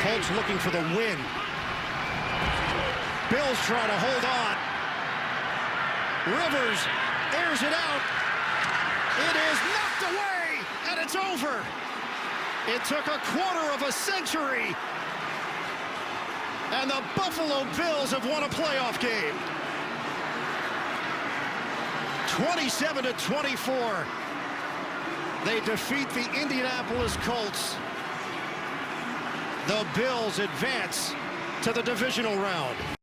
Colts looking for the win. Bills trying to hold on. Rivers airs it out. It is knocked away, and it's over. It took a quarter of a century, and the Buffalo Bills have won a playoff game. 27-24. They defeat the Indianapolis Colts. The Bills advance to the divisional round.